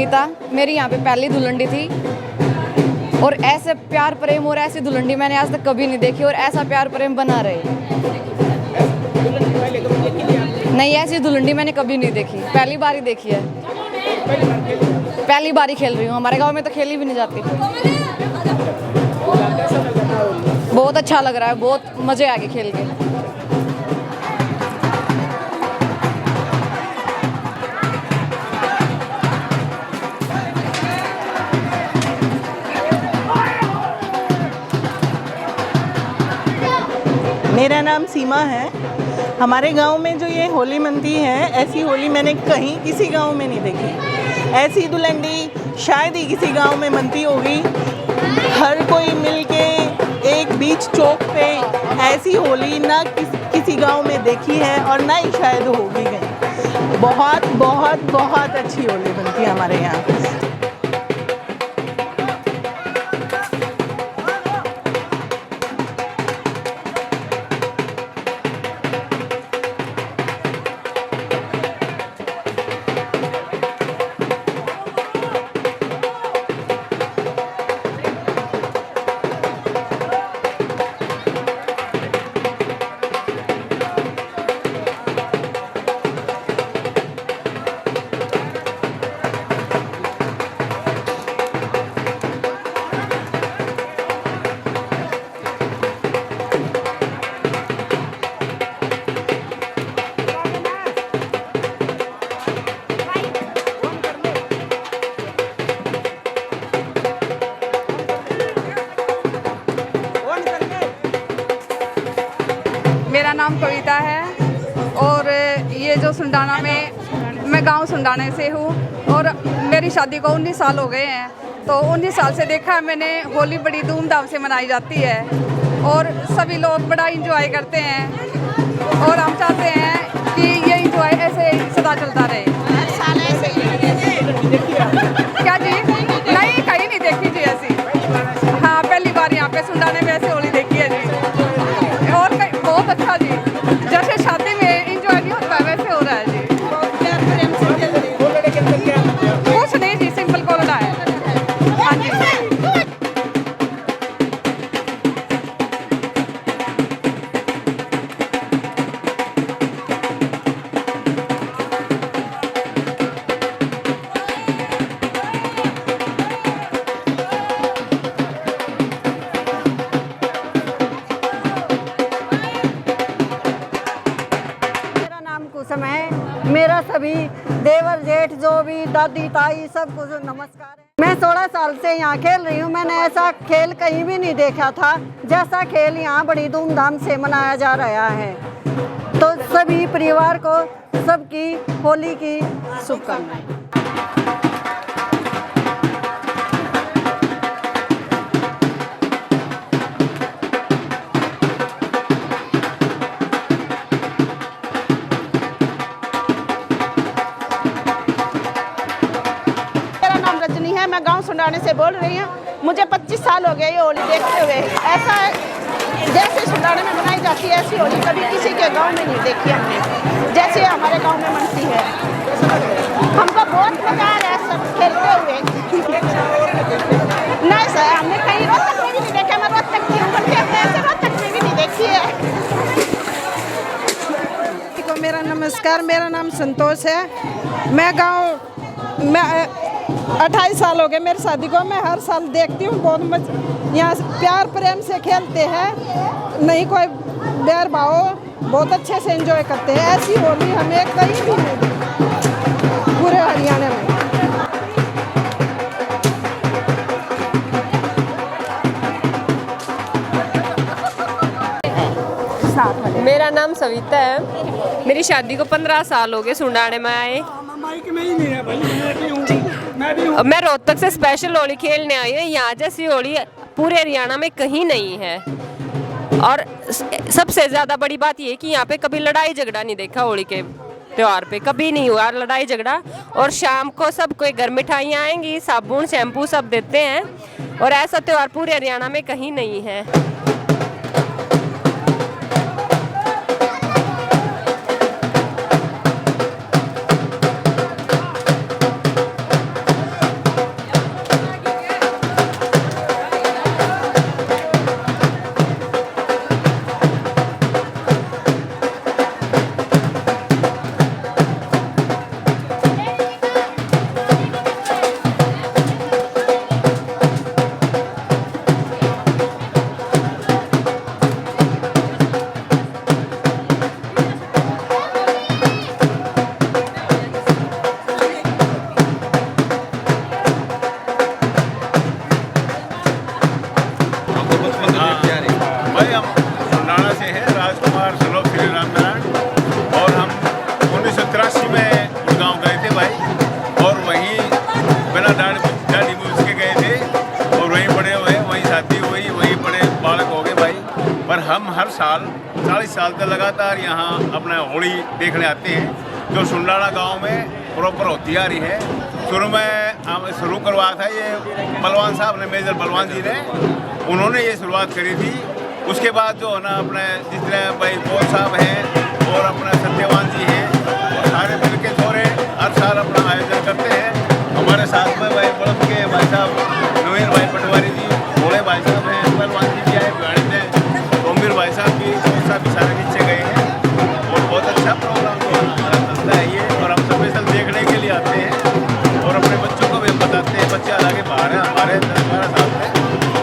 कविता, मेरी यहाँ पे पहली धुलंडी थी और ऐसे प्यार प्रेम और ऐसी धुलंडी मैंने आज तक कभी नहीं देखी और ऐसा प्यार प्रेम बना रहे। नहीं, ऐसी धुलंडी मैंने कभी नहीं देखी, पहली बार ही देखी है। पहली बार ही खेल रही हूँ, हमारे गांव में तो खेली भी नहीं जाती। बहुत अच्छा लग रहा है, बहुत मजे आ गए खेल के। मेरा नाम सीमा है। हमारे गांव में जो ये होली मनती है, ऐसी होली मैंने कहीं किसी गांव में नहीं देखी। ऐसी धुलंडी शायद ही किसी गांव में मनती होगी। हर कोई मिलके एक बीच चौक पे ऐसी होली ना किसी गांव में देखी है और ना ही शायद होगी कहीं। बहुत बहुत बहुत अच्छी होली बनती है हमारे यहाँ। मेरा नाम कविता है और ये जो सुंडाना में, मैं गांव सुंडाने से हूँ और मेरी शादी को 19 साल हो गए हैं। तो 19 साल से देखा है मैंने, होली बड़ी धूमधाम से मनाई जाती है और सभी लोग बड़ा इंजॉय करते हैं और हम चाहते हैं कि ये इंजॉय ऐसे सदा चलता रहे। क्या जी? नहीं, कहीं नहीं देखी जी ऐसी। हाँ, पहली बार यहाँ पे सुंडाने में ऐसे होली देखी है जी। और बहुत अच्छा जी, जैसे शादी में इंजॉय नहीं होता वैसे हो रहा है जी। कुछ नहीं जी, सिंपल कोलडा है। हाँ जी। है। मेरा सभी देवर जेठ जो भी दादी ताई सब कुछ नमस्कार है। मैं 16 साल से यहाँ खेल रही हूँ। मैंने ऐसा खेल कहीं भी नहीं देखा था जैसा खेल यहाँ बड़ी धूमधाम से मनाया जा रहा है। तो सभी परिवार को सबकी होली की शुभकामनाएं। मैं गांव सुंडाने से बोल रही हूँ। मुझे 25 साल हो गए ये होली देखते हुए। ऐसा जैसे सुंडाने में मनाई जाती है ऐसी होली कभी किसी के गांव में नहीं देखी हमने, जैसे हमारे गांव में मनती है। हमको बहुत मजा आ रहा है सब खेलते हुए। नहीं सर, हमने कहीं रोहतक में भी नहीं देखा। मैं रोहतक की हूँ, बल्कि हमने ऐसे रोहतक में भी नहीं देखी है। मेरा नमस्कार, मेरा नाम संतोष है। मैं गाँव में 28 साल हो गए मेरी शादी को। मैं हर साल देखती हूँ, बहुत यहाँ प्यार प्रेम से खेलते हैं, नहीं कोई बैर भाव, बहुत अच्छे से एंजॉय करते हैं। ऐसी होली हमें कहीं भी नहीं देखी पूरे हरियाणा में। मेरा नाम सविता है। मेरी शादी को 15 साल हो गए सुंडाने में आए। मैं रोहतक से स्पेशल होली खेलने आई हूँ। यहाँ जैसी होली पूरे हरियाणा में कहीं नहीं है। और सबसे ज़्यादा बड़ी बात ये कि यहाँ पे कभी लड़ाई झगड़ा नहीं देखा। होली के त्यौहार पे कभी नहीं हुआ लड़ाई झगड़ा। और शाम को सब कोई घर मिठाइयाँ आएंगी, साबुन शैम्पू सब देते हैं। और ऐसा त्यौहार पूरे हरियाणा में कहीं नहीं है। 40 साल तक लगातार यहाँ अपना होली देखने आते हैं, जो सुंडाना गांव में प्रॉपर होती आ रही है। शुरू करवाया था ये बलवान साहब ने, मेजर बलवान जी ने, उन्होंने ये शुरुआत करी थी। उसके बाद जो है ना अपने जितने भाई कोच साहब हैं और अपने सत्यवान जी हैं, सारे मिल के थोड़े हर साल अपना आयोजन करते हैं। हमारे साथ में भाई बड़क के भाई साहब नवीन भाई पटवारी जी, भोले भाई साहब हैं, बलवान जी भी आए, गणित हैं, गंभीर भाई साहब भी, कोच साहब भी सारे नीचे गए हैं। और बहुत अच्छा प्रोग्राम जो हमारा चलता है ये, और हम स्पेशल देखने के लिए आते हैं और अपने बच्चों को भी हम बताते हैं। बच्चे हालांकि बाहर हैं हमारे 10-12 साल से,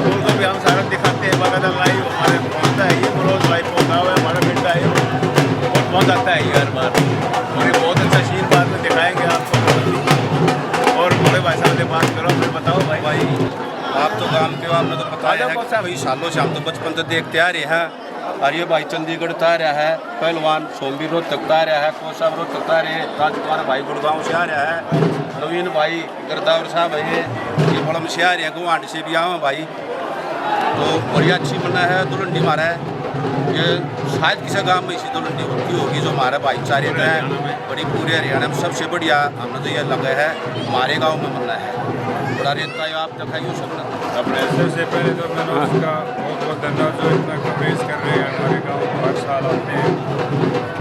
उनको भी हम सारा दिखाते हैं। बाकायदा लाइव हमारे पहुँचता है ये, रोज लाइव पहुँचा हुआ है हमारा बेटा है और पहुँच आता है ये हर बार। और ये बहुत अच्छा शीन बाद में दिखाएंगे आपको। और बड़े भाई साहब से बात करो, फिर बताओ भाई आप तो काम के आपने तो बताया है भाई, सालों से हम तो बचपन से देखते आ रहे हैं। और ये भाई चंडीगढ़ से आ रहा है, पहलवान सोमवीर रोहतक आ रहा है, कोच साहब रोहतक आ रहे हैं, राजकुमार भाई गुड़गांव से आ रहा है, नवीन भाई गिरदावर साहब है, ये बड़म से आ रहे हैं, गुवाहाटी से भी आए भाई। तो बड़ी अच्छी मना है दुलंडी हमारा है। ये शायद किसी गांव में इसी दुलंडी होगी जो हमारा भाईचारे का है। बड़ी पूरे हरियाणा में सबसे बढ़िया हमें तो ये लगा है हमारे गाँव में मना है। बड़ा रेता आप दिखाइए सब अपने। सबसे पहले तो मैंने उसका बहुत बहुत धन्यवाद जो इतना कवरेज कर रहे हैं हमारे गाँव में, हर साल आते हैं।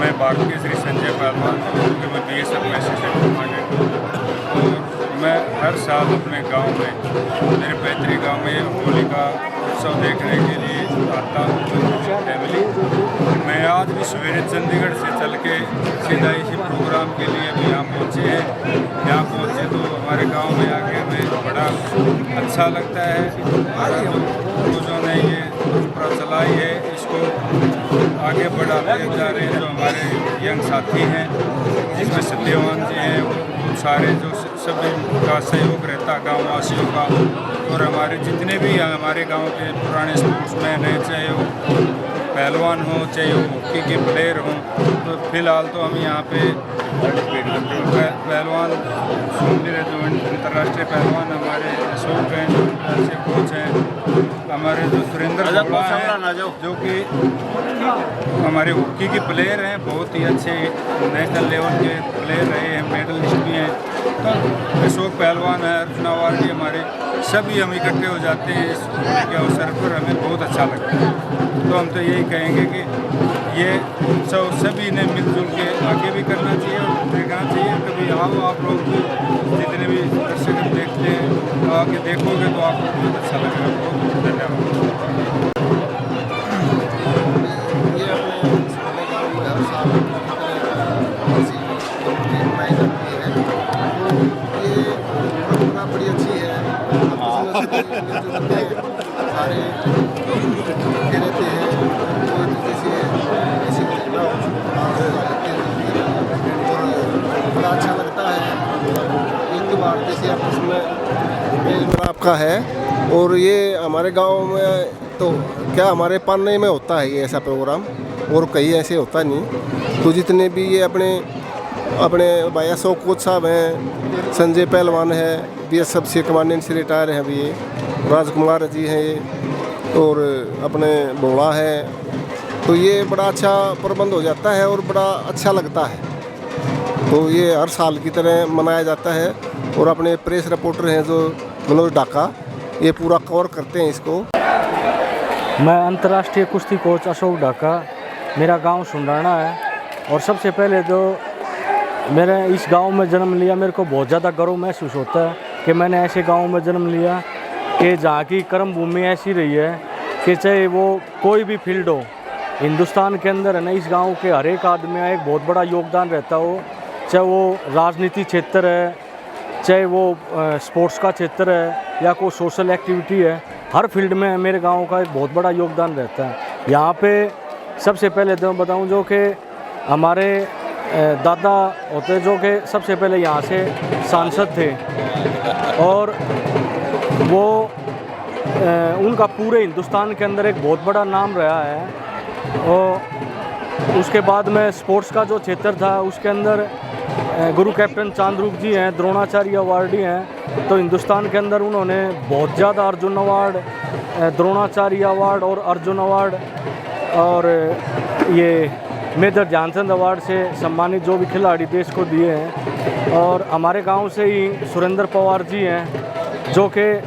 मैं भारत केसरी संजय पहलवान, क्योंकि मैं BSF में असिस्टेंट कमांडेंट, और मैं हर साल अपने गांव में, मेरे पैतृक गांव में होली का उत्सव देखने के लिए आता हूँ फैमिली। मैं आज भी सवेरे चंडीगढ़ से चल के सीधा इसी प्रोग्राम के लिए भी यहाँ पहुँचे हैं। यहाँ पहुँचे तो हमारे गांव में आके हमें बड़ा अच्छा लगता है। जो ने ये परंपरा चलाई है इसको आगे बढ़ाते जा रहे हैं। जो हमारे यंग साथी हैं, जिसमें सत्यवान जी हैं, वो सारे जो सभी का सहयोग रहता गाँव वासियों का, और हमारे जितने भी हमारे गांव के पुराने स्पोर्ट्समैन हैं, चाहे वो पहलवान हो, चाहे वो हॉकी के प्लेयर हों। तो फिलहाल तो हम यहाँ पे पहलवान सोमवीर जो अंतर्राष्ट्रीय पहलवान हमारे अशोक हैं, जो ऐसे कोच हैं, हमारे जो सुरेंद्र भोला हैं जो कि हमारे हॉकी के प्लेयर हैं, बहुत ही अच्छे नेशनल लेवल के प्लेयर रहे हैं, मेडलिस्ट भी हैं। तो अशोक पहलवान है, अर्जुन अवार्डी, हमारे सभी हम इकट्ठे हो जाते हैं इस के अवसर पर, हमें बहुत अच्छा लगता है। तो हम तो यही कहेंगे कि ये उत्सव सभी ने मिलजुल के आगे भी करना चाहिए और देखना चाहिए। कभी आओ आप लोग भी, जितने भी दर्शक देखते हैं आके देखोगे तो आपको बहुत अच्छा लगेगा। बहुत धन्यवाद। बड़ी अच्छी है, सारे रहते हैं, जैसे ऐसी घटना और बड़ा अच्छा लगता है। एक त्योहार जैसे आपस में आपका है, और ये हमारे गांव में तो क्या हमारे पान्ने में होता है ये ऐसा प्रोग्राम, और कहीं ऐसे होता नहीं। तो जितने भी ये अपने भाई अशोक कोच साहब हैं, संजय पहलवान है, BSF से कमांडेंट से रिटायर हैं अभी ये, राजकुमार जी हैं ये, और अपने भोला है। तो ये बड़ा अच्छा प्रबंध हो जाता है और बड़ा अच्छा लगता है। तो ये हर साल की तरह मनाया जाता है, और अपने प्रेस रिपोर्टर हैं जो मनोज ढाका, ये पूरा कवर करते हैं इसको। मैं अंतर्राष्ट्रीय कुश्ती कोच अशोक ढाका, मेरा गांव सुंडाना है। और सबसे पहले तो मैंने इस गांव में जन्म लिया, मेरे को बहुत ज़्यादा गर्व महसूस होता है कि मैंने ऐसे गांव में जन्म लिया कि जहाँ की कर्म भूमि ऐसी रही है कि चाहे वो कोई भी फील्ड हो हिंदुस्तान के अंदर है ना, इस गांव के हर एक आदमी का एक बहुत बड़ा योगदान रहता हो। चाहे वो राजनीति क्षेत्र है, चाहे वो स्पोर्ट्स का क्षेत्र है, या कोई सोशल एक्टिविटी है, हर फील्ड में मेरे गांव का एक बहुत बड़ा योगदान रहता है। यहाँ पे सबसे पहले तो मैं बताऊँ जो कि हमारे दादा होते जो कि सबसे पहले यहाँ से सांसद थे, और वो उनका पूरे हिंदुस्तान के अंदर एक बहुत बड़ा नाम रहा है। और उसके बाद में स्पोर्ट्स का जो क्षेत्र था उसके अंदर गुरु कैप्टन चांद्रूप जी हैं, द्रोणाचार्य अवार्डी हैं। तो हिंदुस्तान के अंदर उन्होंने बहुत ज़्यादा अर्जुन अवार्ड, द्रोणाचार्य अवार्ड और अर्जुन अवार्ड और ये मेजर ध्यानचंद अवार्ड से सम्मानित जो भी खिलाड़ी देश को दिए हैं। और हमारे गांव से ही सुरेंद्र पवार जी हैं जो कि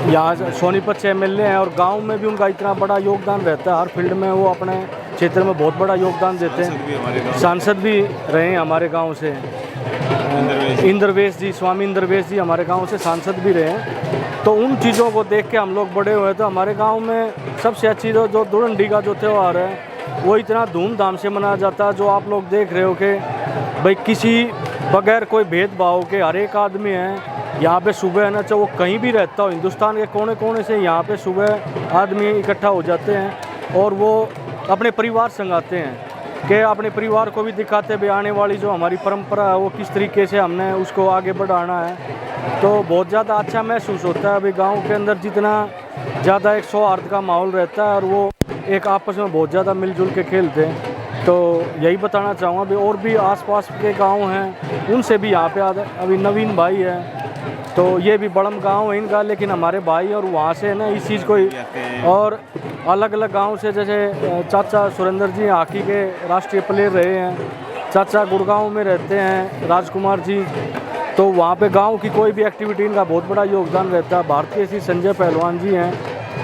यहाँ सोनीपत से MLA हैं, और गांव में भी उनका इतना बड़ा योगदान रहता है। हर फील्ड में वो अपने क्षेत्र में बहुत बड़ा योगदान देते हैं। सांसद भी रहे हैं हमारे गांव से, इंद्रवेश जी, स्वामी इंद्रवेश जी हमारे गांव से सांसद भी रहे हैं। तो उन चीज़ों को देख के हम लोग बड़े हुए। तो हमारे गांव में सबसे अच्छी जो धुलंडी का जो त्यौहार है वो इतना धूमधाम से मनाया जाता है। जो आप लोग देख रहे हो कि भाई किसी बगैर कोई भेदभाव के हर एक आदमी है यहाँ पे सुबह है ना, चाहे वो कहीं भी रहता हो, हिंदुस्तान के कोने कोने से यहाँ पे सुबह आदमी इकट्ठा हो जाते हैं और वो अपने परिवार संग आते हैं कि अपने परिवार को भी दिखाते हैं आने वाली जो हमारी परंपरा है वो किस तरीके से हमने उसको आगे बढ़ाना है। तो बहुत ज़्यादा अच्छा महसूस होता है। अभी गांव के अंदर जितना ज़्यादा एक सौहार्द का माहौल रहता है और वो एक आपस में बहुत ज़्यादा मिलजुल के खेलते हैं। तो यही बताना चाहूँगा भी और भी आसपास के गांव हैं उनसे भी यहाँ पे अभी नवीन भाई है तो ये भी बड़म गांव है इनका, लेकिन हमारे भाई और वहाँ से ना इस चीज़ को और अलग अलग गांव से, जैसे चाचा सुरेंद्र जी हॉकी के राष्ट्रीय प्लेयर रहे हैं, चाचा गुड़गांव में रहते हैं राजकुमार जी, तो वहाँ पे गांव की कोई भी एक्टिविटी इनका बहुत बड़ा योगदान रहता है। भारतीय श्री संजय पहलवान जी हैं,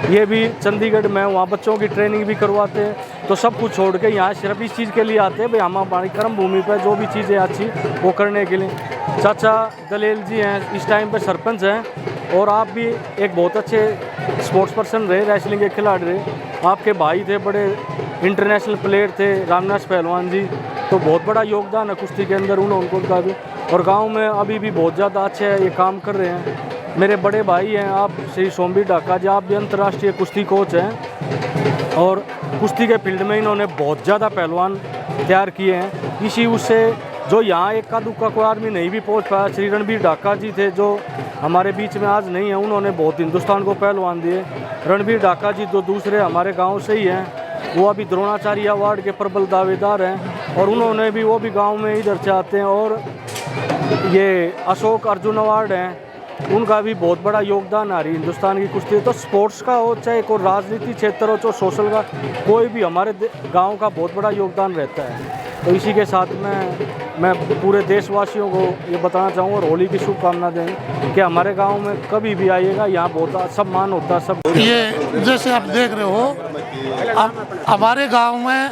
ये भी चंडीगढ़ में वहाँ बच्चों की ट्रेनिंग भी करवाते हैं। तो सब कुछ छोड़ के यहाँ सिर्फ इस चीज़ के लिए आते हैं भाई हम हमारी कर्म भूमि पर जो भी चीज़ें अच्छी वो करने के लिए। चाचा दलेल जी हैं, इस टाइम पे सरपंच हैं और आप भी एक बहुत अच्छे स्पोर्ट्स पर्सन रहे, रेसलिंग के खिलाड़ी रहे। आपके भाई थे, बड़े इंटरनेशनल प्लेयर थे रामनाथ पहलवान जी, तो बहुत बड़ा योगदान है कुश्ती के अंदर उनको का भी। और गांव में अभी भी बहुत ज़्यादा अच्छे ये काम कर रहे हैं। मेरे बड़े भाई हैं आप श्री सोमवीर ढाका जी, आप भी अंतर्राष्ट्रीय कुश्ती कोच हैं और कुश्ती के फील्ड में इन्होंने बहुत ज़्यादा पहलवान तैयार किए हैं। इसी उससे जो यहाँ एक का दुक्का कोई आदमी नहीं भी पहुँच पाया, श्री रणबीर ढाका जी थे जो हमारे बीच में आज नहीं है, उन्होंने बहुत हिंदुस्तान को पहलवान दिए। रणबीर ढाका जी जो दूसरे हमारे गांव से ही हैं, वो अभी द्रोणाचार्य अवार्ड के प्रबल दावेदार हैं और उन्होंने भी वो भी गांव में इधर से आते हैं। और ये अशोक अर्जुन अवार्ड हैं, उनका भी बहुत बड़ा योगदान आ रही है हिंदुस्तान की कुश्ती। तो स्पोर्ट्स का हो चाहे कोई राजनीति क्षेत्र हो चाहे सोशल का, कोई भी हमारे गांव का बहुत बड़ा योगदान रहता है। तो इसी के साथ मैं पूरे देशवासियों को ये बताना चाहूँगा और होली की शुभकामना दें कि हमारे गांव में कभी भी आइएगा, यहाँ बहुत सम्मान होता है सब। ये जैसे आप देख रहे हो हमारे गांव में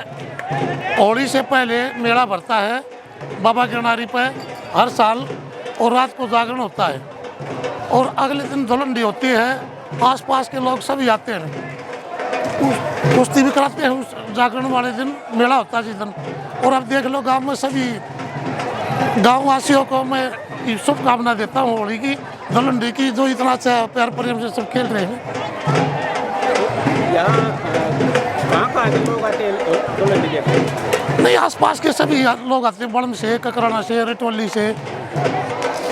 होली से पहले मेला भरता है बाबा गिरनारी पे हर साल, और रात को जागरण होता है और अगले दिन धुलंडी होती है। आसपास के लोग सभी आते हैं, कुश्ती भी कराते हैं उस जागरण वाले दिन, मेला होता है जिस दिन। और अब देख लो गांव में सभी गांव वासियों को मैं शुभकामना देता हूँ होली की, धुलंडी की, जो इतना अच्छा प्यार प्रेम से सब खेल रहे हैं। कहाँ लोग आते हैं धुलंडी देखने? नहीं, आसपास के सभी लोग आते हैं, बड़म से, ककराना से, रेटोली से,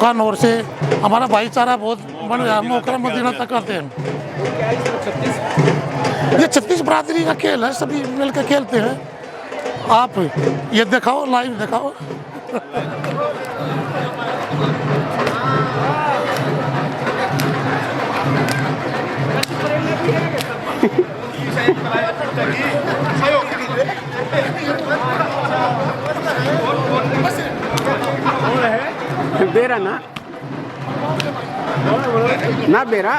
कानौर से। हमारा भाईचारा बहुत बन गया, मोकरा मदीना तक आते हैं। ये 36 बरादरी का खेल है, सभी मिलकर खेलते हैं। आप ये दिखाओ, लाइव दिखाओ। बेरा ना बेरा